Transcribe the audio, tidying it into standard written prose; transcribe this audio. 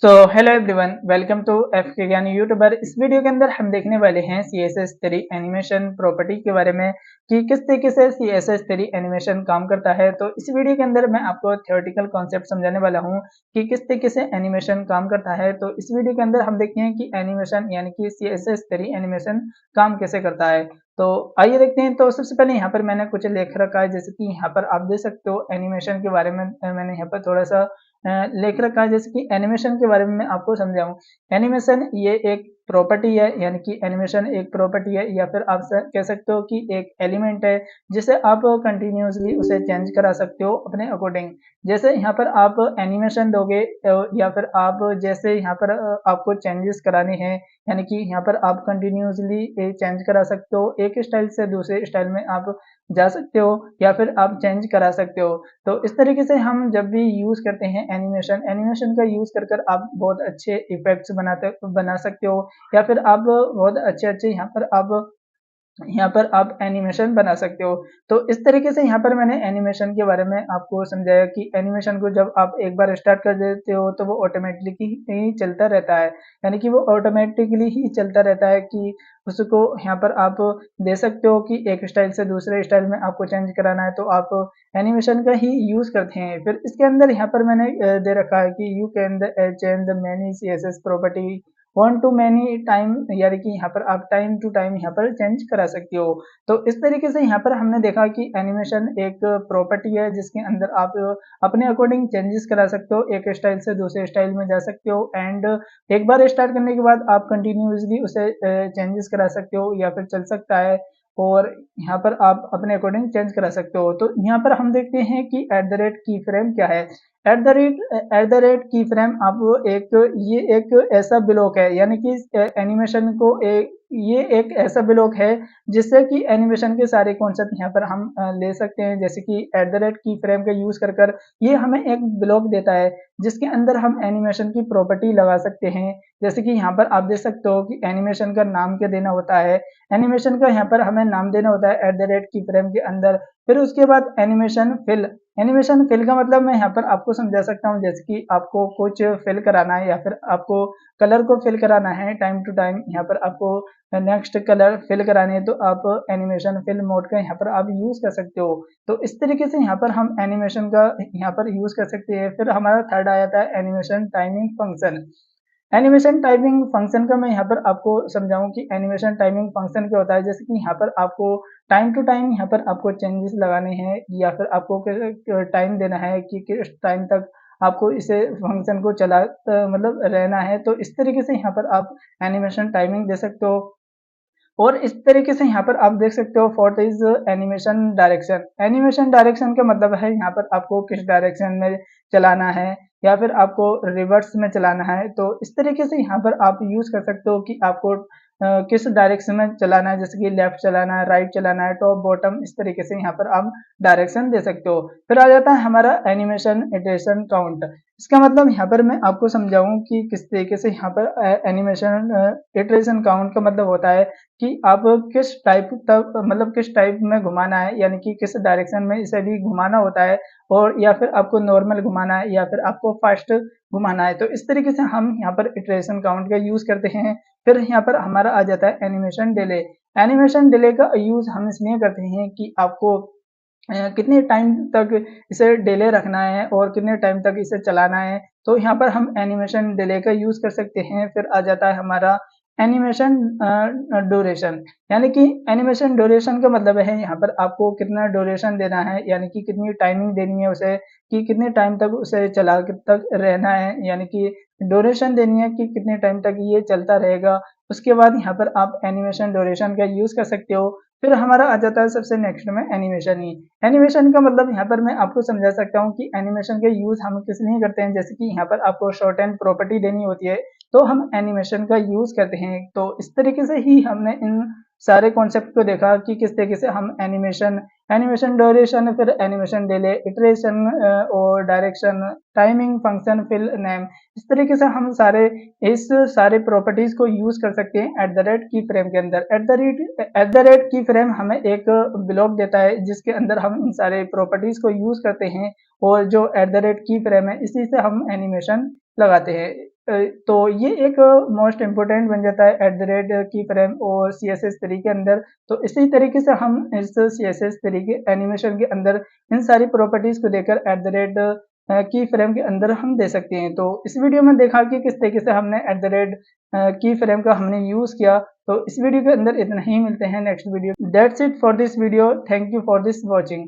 Hello everyone, welcome to F K Gyani YouTuber. इस video के अंदर हम देखने वाले हैं CSS3 एनिमेशन प्रॉपर्टी के बारे में कि किस तरीके से CSS3 एनिमेशन काम करता है। तो इस वीडियो के अंदर मैं आपको थियोरेटिकल कॉन्सेप्ट समझाने वाला हूं कि किस तरीके से एनिमेशन काम करता है। तो इस वीडियो के अंदर हम देखते हैं कि एनिमेशन यानी कि CSS3 एनिमेशन काम कैसे करता है। तो आइए देखते हैं। तो सबसे पहले यहाँ पर मैंने कुछ लिख रखा है, जैसे कि यहाँ पर आप देख सकते हो एनिमेशन के बारे में मैंने यहाँ पर थोड़ा सा लिख रखा है, जैसे कि एनिमेशन के बारे में मैं आपको समझाऊं। एनिमेशन ये एक प्रॉपर्टी है, यानी कि एनिमेशन एक प्रॉपर्टी है या फिर आप कह सकते हो कि एक एलिमेंट है जिसे आप कंटिन्यूसली उसे चेंज करा सकते हो अपने अकॉर्डिंग। जैसे यहाँ पर आप एनिमेशन दोगे या फिर आप जैसे यहाँ पर आपको चेंजेस कराने हैं, यानी कि यहाँ पर आप कंटिन्यूसली चेंज करा सकते हो, एक स्टाइल से दूसरे स्टाइल में आप जा सकते हो या फिर आप चेंज करा सकते हो। तो इस तरीके से हम जब भी यूज करते हैं एनिमेशन का यूज कर कर आप बहुत अच्छे इफेक्ट्स बना सकते हो या फिर आप बहुत अच्छे अच्छे यहाँ पर आप एनिमेशन बना सकते हो। तो इस तरीके से यहाँ पर मैंने एनिमेशन के बारे में आपको समझाया कि एनिमेशन को जब आप एक बार स्टार्ट कर देते हो तो वो ऑटोमेटिकली ही चलता रहता है, यानी कि वो ऑटोमेटिकली ही चलता रहता है कि उसको यहाँ पर आप दे सकते हो कि एक स्टाइल से दूसरे स्टाइल में आपको चेंज कराना है तो आप एनिमेशन का ही यूज करते हैं। फिर इसके अंदर यहाँ पर मैंने दे रखा है कि you can change the many CSS property one two many time, यानी कि यहाँ पर आप टाइम टू टाइम यहाँ पर चेंज करा सकते हो। तो इस तरीके से यहाँ पर हमने देखा कि एनिमेशन एक प्रॉपर्टी है जिसके अंदर आप अपने अकॉर्डिंग चेंजेस करा सकते हो, एक स्टाइल से दूसरे स्टाइल में जा सकते हो एंड एक बार स्टार्ट करने के बाद आप कंटिन्यूसली उसे चेंजेस करा सकते हो या फिर चल सकता है और यहाँ पर आप अपने अकॉर्डिंग चेंज करा सकते हो। तो यहाँ पर हम देखते हैं कि एट द रेट की फ्रेम क्या है। एट द रेट की फ्रेम आप ये एक ऐसा ब्लॉक है, यानी कि एनिमेशन को ये एक ऐसा ब्लॉक है जिससे कि एनिमेशन के सारे कॉन्सेप्ट यहाँ पर हम ले सकते हैं। जैसे कि एट द रेट की फ्रेम का यूज कर कर ये हमें एक ब्लॉक देता है जिसके अंदर हम एनिमेशन की प्रॉपर्टी लगा सकते हैं। जैसे कि यहाँ पर आप देख सकते हो कि एनिमेशन का नाम क्या देना होता है, एनिमेशन का यहाँ पर हमें नाम देना होता है एट द रेट की फ्रेम के अंदर। फिर उसके बाद एनिमेशन फिल का मतलब मैं यहाँ पर आपको समझा सकता हूँ, जैसे कि आपको कुछ फिल कराना है या फिर आपको कलर को फिल कराना है टाइम टू टाइम, यहाँ पर आपको नेक्स्ट कलर फिल कराने हैं तो आप एनिमेशन फिल मोड का यहाँ पर आप यूज कर सकते हो। तो इस तरीके से यहाँ पर हम एनिमेशन का यहाँ पर यूज कर सकते हैं। फिर हमारा थर्ड आया था animation timing function. Animation timing function का मैं यहाँ पर आपको समझाऊं कि एनिमेशन टाइमिंग फंक्शन क्या होता है। जैसे कि यहाँ पर आपको टाइम टू टाइम यहाँ पर आपको चेंजेस लगाने हैं या फिर आपको टाइम देना है कि किस टाइम तक आपको इसे फंक्शन को चला मतलब रहना है। तो इस तरीके से यहाँ पर आप एनिमेशन टाइमिंग दे सकते हो। और इस तरीके से यहाँ पर आप देख सकते हो fourth is animation direction. Animation direction का मतलब है यहाँ पर आपको किस डायरेक्शन में चलाना है या फिर आपको रिवर्स में चलाना है। तो इस तरीके से यहाँ पर आप यूज कर सकते हो कि आपको किस डायरेक्शन में चलाना है, जैसे कि लेफ्ट चलाना है, राइट चलाना है, टॉप बॉटम, इस तरीके से यहाँ पर आप डायरेक्शन दे सकते हो। फिर आ जाता है हमारा एनिमेशन इटरेशन काउंट। इसका मतलब यहाँ पर मैं आपको समझाऊं कि किस तरीके से यहाँ पर एनिमेशन इटरेशन काउंट का मतलब होता है कि आप किस टाइप तक मतलब किस टाइप में घुमाना है, यानी कि किस डायरेक्शन में इसे भी घुमाना होता है और या फिर आपको नॉर्मल घुमाना है या फिर आपको फास्ट घुमाना है। तो इस तरीके से हम यहाँ पर इटरेशन काउंट का यूज करते हैं। फिर यहाँ पर हमारा आ जाता है एनिमेशन डिले। एनिमेशन डिले का यूज हम इसलिए करते हैं कि आपको कितने टाइम तक इसे डिले रखना है और कितने टाइम तक इसे चलाना है। तो यहाँ पर हम एनिमेशन डिले का यूज कर सकते हैं। फिर आ जाता है हमारा एनिमेशन ड्यूरेशन, यानी कि एनिमेशन ड्यूरेशन का मतलब है यहाँ पर आपको कितना ड्यूरेशन देना है, यानी कि कितनी टाइमिंग देनी है उसे कि कितने टाइम तक उसे चला तक रहना है, यानी कि ड्यूरेशन देनी है कि कितने टाइम तक ये चलता रहेगा। उसके बाद यहाँ पर आप एनिमेशन ड्यूरेशन का यूज कर सकते हो। फिर हमारा आ जाता है सबसे नेक्स्ट में एनिमेशन ही। एनिमेशन का मतलब यहाँ पर मैं आपको समझा सकता हूँ कि एनिमेशन के यूज हम किस लिए करते हैं। जैसे कि यहाँ पर आपको शॉर्ट एंड प्रॉपर्टी देनी होती है तो हम एनिमेशन का यूज करते हैं। तो इस तरीके से ही हमने इन सारे कॉन्सेप्ट को देखा कि किस तरीके से हम एनिमेशन ड्यूरेशन, फिर एनिमेशन डिले, इटरेशन और direction, timing, function, fill, name, इस तरीके से हम इस सारे प्रॉपर्टीज को यूज कर सकते हैं एट द रेट की फ्रेम के अंदर। एट द रेट की फ्रेम हमें एक ब्लॉक देता है जिसके अंदर हम इन सारे प्रॉपर्टीज को यूज करते हैं और जो एट द रेट की फ्रेम है इसी से हम एनिमेशन लगाते हैं। तो ये एक मोस्ट इम्पोर्टेंट बन जाता है एट द रेट की फ्रेम और CSS3 के अंदर। तो इसी तरीके से हम इस CSS3 के एनिमेशन के अंदर इन सारी प्रॉपर्टीज को देकर एट द रेट की फ्रेम के अंदर हम दे सकते हैं। तो इस वीडियो में देखा कि किस तरीके से हमने एट द रेट की फ्रेम का हमने यूज किया। तो इस वीडियो के अंदर इतना ही, मिलते हैं next video. That's it for this video, thank you for this watching.